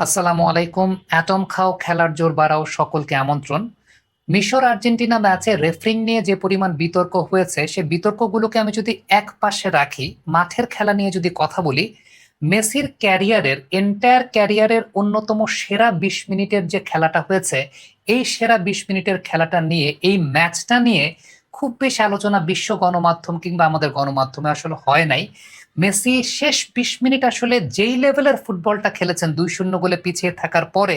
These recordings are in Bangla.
আসসালামু আলাইকুম। অ্যাটম খাও খেলার জোর বাড়াও সকলকে আমন্ত্রণ। মিশর আর্জেন্টিনা ম্যাচে রেফারিং নিয়ে যে পরিমাণ বিতর্ক হয়েছে সে বিতর্কগুলোকে আমি যদি এক পাশে রাখি, মাঠের খেলা নিয়ে যদি কথা বলি, মেসির ক্যারিয়ারের এন্টায়ার ক্যারিয়ারের অন্যতম সেরা 20 মিনিটের যে খেলাটা হয়েছে, এই সেরা 20 মিনিটের খেলাটা নিয়ে, এই ম্যাচটা নিয়ে খুব বেশি আলোচনা বিশ্ব গণমাধ্যম কিংবা আমাদের গণমাধ্যমে আসলে হয় নাই। মেসি শেষ 20 মিনিট আসলে যেই লেভেলের ফুটবলটা খেলেছেন 2-0 গোলে পিছিয়ে থাকার পরে,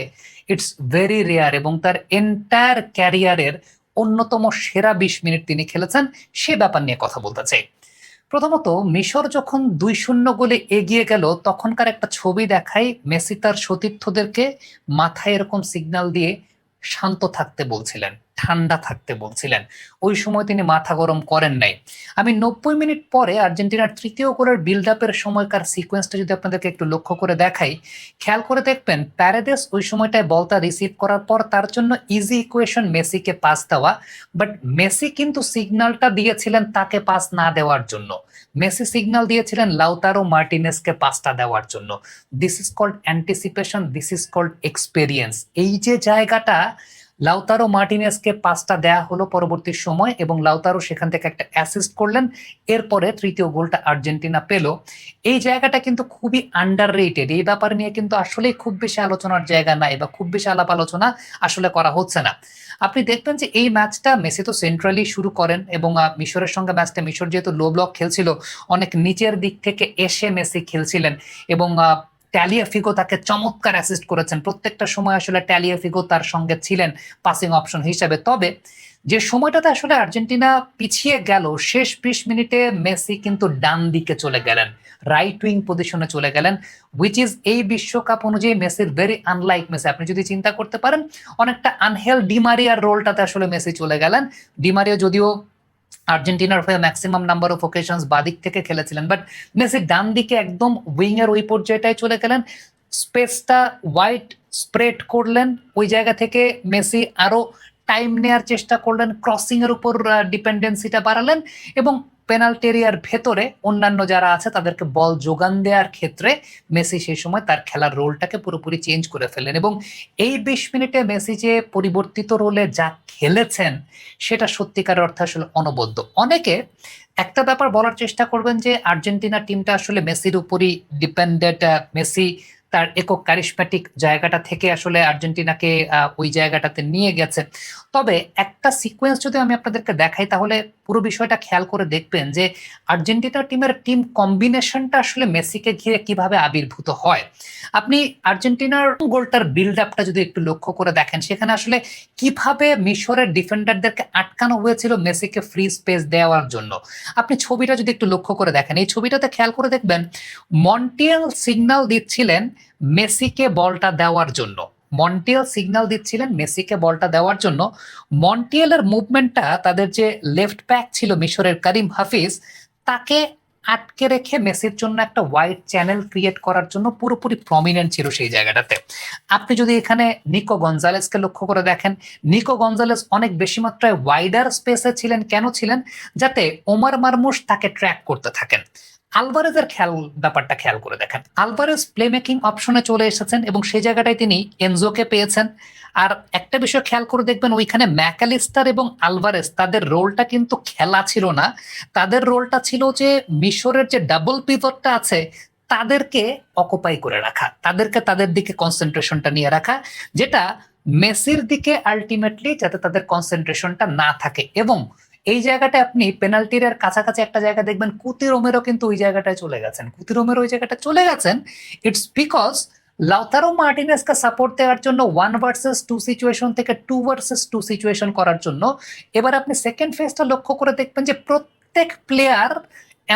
ইটস ভেরি রেয়ার, এবং তার এন্টায়ার ক্যারিয়ারের অন্যতম সেরা 20 মিনিট তিনি খেলেছেন। সে ব্যাপার নিয়ে কথা বলতে চাই। প্রথমত, মিশর যখন 2-0 গোলে এগিয়ে গেল তখনকার একটা ছবি দেখাই, মেসি তার সতীর্থদেরকে মাথায় এরকম সিগন্যাল দিয়ে শান্ত থাকতে বলছিলেন, ঠান্ডা থাকতে বলছিলেন। ওই সময় তিনি মাথা গরম করেন নাই। আমি 90 মিনিট পরে আর্জেন্টিনার তৃতীয় গোলের বিল্ড আপের সময়কার সিকোয়েন্সটা যদি আপনাদেরকে একটু লক্ষ্য করে দেখাই, খেয়াল করে দেখবেন প্যারেদেস ওই সময়টায় বলটা রিসিভ করার পর তার জন্য ইজি ইকুয়েশন মেসিকে পাস দেওয়া। বাট মেসি কিন্তু সিগন্যালটা দিয়েছিলেন তাকে পাস না দেওয়ার জন্য। মেসি সিগন্যাল দিয়েছিলেন লাউতারো মার্টিনেসকে পাসটা দেওয়ার জন্য। This is called anticipation, this is called experience. এই যে জায়গাটা, লাউতারো মার্টিনেসকে পাসটা দেয়া হলো পরবর্তী সময় এবং লাউতারো সেখান থেকে একটা অ্যাসিস্ট করলেন। এরপরে তৃতীয় গোলটা আর্জেন্টিনা পেল। এই জায়গাটা কিন্তু খুবই আন্ডাররেটেড। এই ব্যাপার নিয়ে কিন্তু আসলে খুব বেশি আলোচনার জায়গা নাই, বা খুব বেশি আলাপ আলোচনা আসলে করা হচ্ছে না। আপনি দেখবেন যে এই ম্যাচটা মেসি তো সেন্ট্রালি শুরু করেন, এবং মিশরের সঙ্গে ম্যাচটা, মিশর যেহেতু লো ব্লক খেলছিল, অনেক নিচের দিক থেকে এসে মেসি খেলছিলেন, এবং ট্যালিয়াফিগো তাকে চমৎকার অ্যাসিস্ট করেছেন। প্রত্যেকটা সময় আসলে ট্যালিয়াফিগো তার সঙ্গে ছিলেন পাসিং অপশন হিসেবে। তবে যে সময়টাতে আসলে আর্জেন্টিনা পিছিয়ে গেল, শেষ 20 মিনিটে মেসি কিন্তু ডান দিকে চলে গেলেন, রাইট উইং পজিশনে চলে গেলেন, হুইচ ইজ এই বিশ্বকাপ অনুযায়ী মেসির ভেরি আনলাইক মেসি। আপনি যদি চিন্তা করতে পারেন, অনেকটা আনহেল ডিমারিয়ার রোলটাতে আসলে মেসি চলে গেলেন। ডিমারিয়া যদিও আর্জেন্টিনার হয়ে ম্যাক্সিমাম নাম্বার অফ ওকেশনস বাদিক থেকে খেলেছিলেন, বাট মেসি ডান দিকে একদম উইং এর ওই পর্যায়টায় চলে গেলেন। স্পেসটা ওয়াইড স্প্রেড করলেন। ওই জায়গা থেকে মেসি আরো টাইম নেয়ার চেষ্টা করলেন, ক্রসিং এর উপর ডিপেন্ডেন্সিটা বাড়ালেন, এবং পেনাল্টি এরিয়ার ভেতরে অন্যান্য যারা আছে তাদেরকে বল যোগান দেওয়ার ক্ষেত্রে মেসি সেই সময় তার খেলার রোলটাকে পুরোপুরি চেঞ্জ করে ফেললেন। এবং এই 20 মিনিটে মেসি যে পরিবর্তিত রোলে যা খেলেছেন সেটা সত্যিকার অর্থে আসলে অনবদ্য। অনেকে একটা ব্যাপার বলার চেষ্টা করবেন যে আর্জেন্টিনা টিমটা আসলে মেসির উপরই ডিপেন্ডেন্ট, মেসি তার একক ক্যারিসম্যাটিক জায়গাটা থেকে আসলে আর্জেন্টিনাকে ওই জায়গাটাতে নিয়ে গেছে। তবে একটা সিকোয়েন্স যদি আমি আপনাদেরকে দেখাই, তাহলে পুরো বিষয়টা খেয়াল করে দেখবেন যে আর্জেন্টিনা টিমের টিম কম্বিনেশনটা আসলে মেসিকে ঘিরে কিভাবে আবির্ভূত হয়। আপনি আর্জেন্টিনার গোলটার বিল্ড আপটা যদি একটু লক্ষ্য করে দেখেন, সেখানে আসলে কিভাবে মিশরের ডিফেন্ডারদেরকে আটকানো হয়েছিল মেসিকে ফ্রি স্পেস দেওয়ার জন্য। আপনি ছবিটা যদি একটু লক্ষ্য করে দেখেন, এই ছবিটাতে খেয়াল করে দেখবেন মন্টিয়াল সিগন্যাল দিচ্ছিলেন মেসিকে বলটা দেওয়ার জন্য। মন্টিয়াল সিগন্যাল দিচ্ছিলেন মেসিকে বলটা দেওয়ার জন্য। মন্টিয়ালের মুভমেন্টটা, তাদের যে লেফট ব্যাক ছিল মিশরের করিম হাফিজ, তাকে আটকে রেখে মেসির জন্য একটা ওয়াইড চ্যানেল ক্রিয়েট করার জন্য পুরোপুরি প্রমিনেন্ট ছিল সেই জায়গাটাতে। আপনি যদি এখানে নিকো গঞ্জালেসকে লক্ষ্য করে দেখেন, নিকো গঞ্জালেস অনেক বেশি মাত্রায় ওয়াইডার স্পেসে ছিলেন। কেন ছিলেন? যাতে ওমার মারমুশ তাকে ট্র্যাক করতে থাকেন। আলভারেজের ব্যাপারটা খেয়াল করে দেখেন, আলভারেজ প্লে মেকিং অপশনে চলে এসেছেন এবং সেই জায়গাটায় তিনি এনজোকে পেয়েছেন। আর একটা বিষয় খেয়াল করে দেখবেন, ওইখানে ম্যাকালিস্টার এবং আলভারেজ তাদের রোলটা কিন্তু খেলা ছিল না। তাদের রোলটা ছিল যে মিশরের যে ডাবল পিভটটা আছে তাদেরকে অকুপাই করে রাখা, তাদেরকে তাদের দিকে কনসেন্ট্রেশনটা নিয়ে রাখা, যেটা মেসির দিকে আলটিমেটলি যাতে তাদের কনসেন্ট্রেশনটা না থাকে। এবং এই জায়গাটা আপনি পেনাল্টির কাছাকাছি একটা জায়গা দেখবেন কুতি রোমেরো কিন্তু ওই জায়গাটায় চলে গেছেন, কুতি রোমেরো ওই জায়গাটা চলে গেছেন। ইটস বিকজ লাউতারো মার্টিনেসকে সাপোর্ট দেওয়ার জন্য 1 ভার্সেস 2 সিচুয়েশন থেকে 2 ভার্সেস 2 সিচুয়েশন করার জন্য। এবার আপনি সেকেন্ড ফেজটা লক্ষ্য করে দেখবেন যে প্রত্যেক প্লেয়ার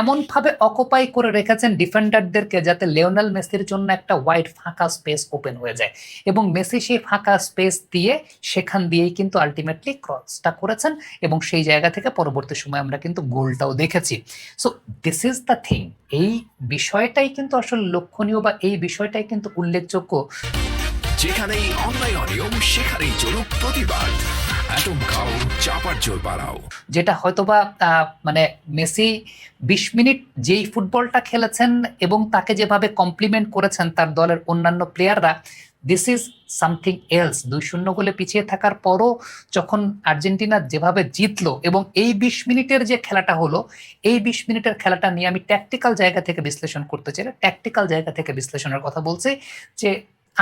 এমন ভাবে অকুপাই করে রেখেছেন ডিফেন্ডারদেরকে যাতে লিওনেল মেসির জন্য একটা ওয়াইড ফাঁকা স্পেস ওপেন হয়ে যায়, এবং মেসি সেই ফাঁকা স্পেস দিয়ে সেখান দিয়েই কিন্তু আলটিমেটলি ক্রসটা করেছেন, এবং সেই জায়গা থেকে পরবর্তী সময় আমরা কিন্তু গোলটাও দেখেছি। So this is the thing. এই বিষয়টাই কিন্তু আসলে লক্ষণীয়, বা এই বিষয়টাই কিন্তু উল্লেখযোগ্য। যেখানেই অনলাইন অডিও সেখানেই চলুক প্রতিবাদ। অ্যাটম খাও, চাপার জোর বাড়াও। যেটা হয়তোবা মানে মেসি ২০ মিনিট যেই ফুটবলটা খেলেছেন এবং তাকে যেভাবে কমপ্লিমেন্ট করেছেন তার দলের অন্যান্য প্লেয়াররা, দিস ইজ সামথিং এলস। ২-০ গোলে পিছিয়ে থাকার পরও যখন আর্জেন্টিনা যেভাবে জিতলো এবং এই ২০ মিনিটের যে খেলাটা হলো, এই ২০ মিনিটের খেলাটা নিয়ে আমি ট্যাকটিক্যাল জায়গা থেকে বিশ্লেষণ করতে চাই। ট্যাকটিক্যাল জায়গা থেকে বিশ্লেষণের কথা বলছি যে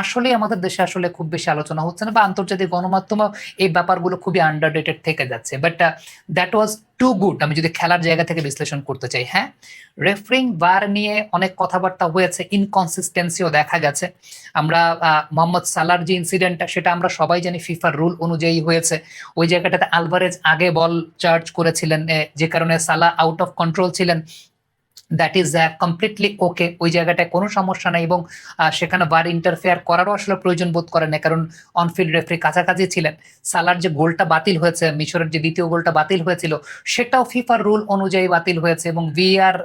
আসলে আমাদের দেশে আসলে খুব বেশি আলোচনা হচ্ছে না বা আন্তর্জাতিক গণমাধ্যমে এই ব্যাপারগুলো খুবই আন্ডাররেটেড থেকে যাচ্ছে। But that was too good. আমি যদি খেলার জায়গা থেকে বিশ্লেষণ করতে চাই, হ্যাঁ, রেফারিং ভার নিয়ে অনেক কথাবার্তা হয়েছে, ইনকনসিস্টেন্সিও দেখা গেছে। আমরা মোহাম্মদ সালার যে ইনসিডেন্টটা সেটা আমরা সবাই জানি ফিফার রুল অনুযায়ী হয়েছে। ওই জায়গাটাতে আলভারেজ আগে বল চার্জ করেছিলেন, যে কারণে সালা আউট অফ কন্ট্রোল ছিলেন। দ্যাট ইজ কমপ্লিটলি ওকে, ওই জায়গাটায় কোনো সমস্যা নাই এবং সেখানে বার ইন্টারফেয়ার করারও আসলে প্রয়োজন বোধ করে না, কারণ অনফিল্ড রেফারি কাছাকাছি ছিলেন। সালার যে গোলটা বাতিল হয়েছে, মিশরের যে দ্বিতীয় গোলটা বাতিল হয়েছিল, সেটাও ফিফার রুল অনুযায়ী বাতিল হয়েছে এবং ভিআর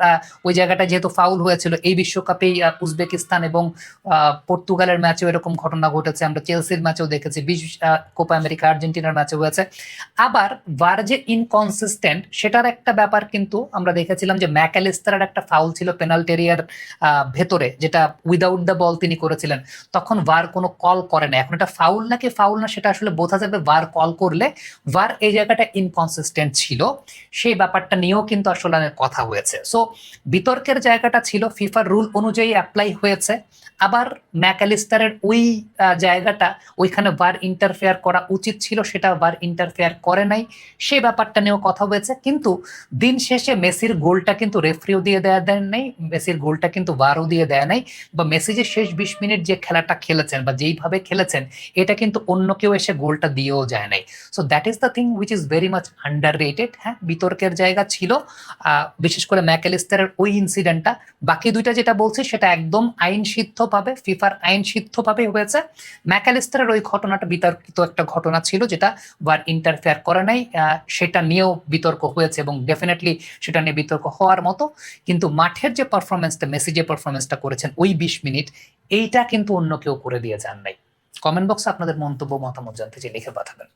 ওই জায়গাটা যেহেতু ফাউল হয়েছিল, এই বিশ্বকাপেই উজবেকিস্তান এবং পর্তুগালের ম্যাচেও এরকম ঘটনা ঘটেছে, আমরা চেলসির ম্যাচেও দেখেছি, কোপা আমেরিকা আর্জেন্টিনার ম্যাচেও হয়েছে। আবার ভার যে ইনকনসিস্টেন্ট সেটার একটা ব্যাপার কিন্তু আমরা দেখেছিলাম যে ম্যাকঅ্যালিস্টারের একটা ফাউল ছিল পেনাল্টি এরিয়ার ভেতরে, যেটা উইদাউট দ্য বল তিনি করেছিলেন, তখন ভার কোনো কল করে না। এখন এটা ফাউল নাকি ফাউল না সেটা আসলে বোঝা যাবে ভার কল করলে। ভার এই জায়গাটা ইনকনসিস্টেন্ট ছিল, সেই ব্যাপারটা নিয়েও কিন্তু আসলে অনেক কথা হয়েছে। সো বিতর্কের জায়গাটা ছিল ফিফার রুল অনুযায়ী অ্যাপ্লাই হয়েছে, আবার ম্যাকঅ্যালিস্টারের ওই জায়গাটা ওইখানে ভার ইন্টারফেয়ার করা উচিত ছিল, সেটা ভার ইন্টারফেয়ার করে নাই, সেই ব্যাপারটা নিয়েও কথা হয়েছে। কিন্তু দিন শেষে মেসির গোলটা কিন্তু রেফারিও দিয়ে দেয় নাই, মেসির গোলটা কিন্তু ভারও দিয়ে দেয় নাই, বা মেসি যে শেষ ২০ মিনিট যে খেলাটা খেলেছেন বা যেইভাবে খেলেছেন, এটা কিন্তু অন্য কেউ এসে গোলটা দিয়েও যায় নাই। So that is the thing which is very much under rated. হ্যাঁ, বিতর্কের জায়গা ছিল বিশেষ করে ম্যাকঅ্যালিস্টারের ওই ইনসিডেন্টটা। বাকি দুইটা যেটা বলছি সেটা একদম আইন সিদ্ধভাবে, ফিফার আইন সিদ্ধভাবে হয়েছে। ম্যাকঅ্যালিস্টারের ওই ঘটনাটা বিতর্কিত একটা ঘটনা ছিল, যেটা ভার ইন্টারফেয়ার করে নাই, সেটা নিয়েও বিতর্ক হয়েছে এবং ডেফিনেটলি সেটা নিয়ে বিতর্ক হওয়ার মতো। কিন্তু মাঠের যে পারফরমেন্সটা, মেসি যে পারফরমেন্সটা করেছেন ওই ২০ মিনিট, এইটা কিন্তু অন্য কেউ করে দিয়ে যান নাই। কমেন্ট বক্সে আপনাদের মন্তব্য মতামত জানতে চাই, লিখে পাঠাবেন।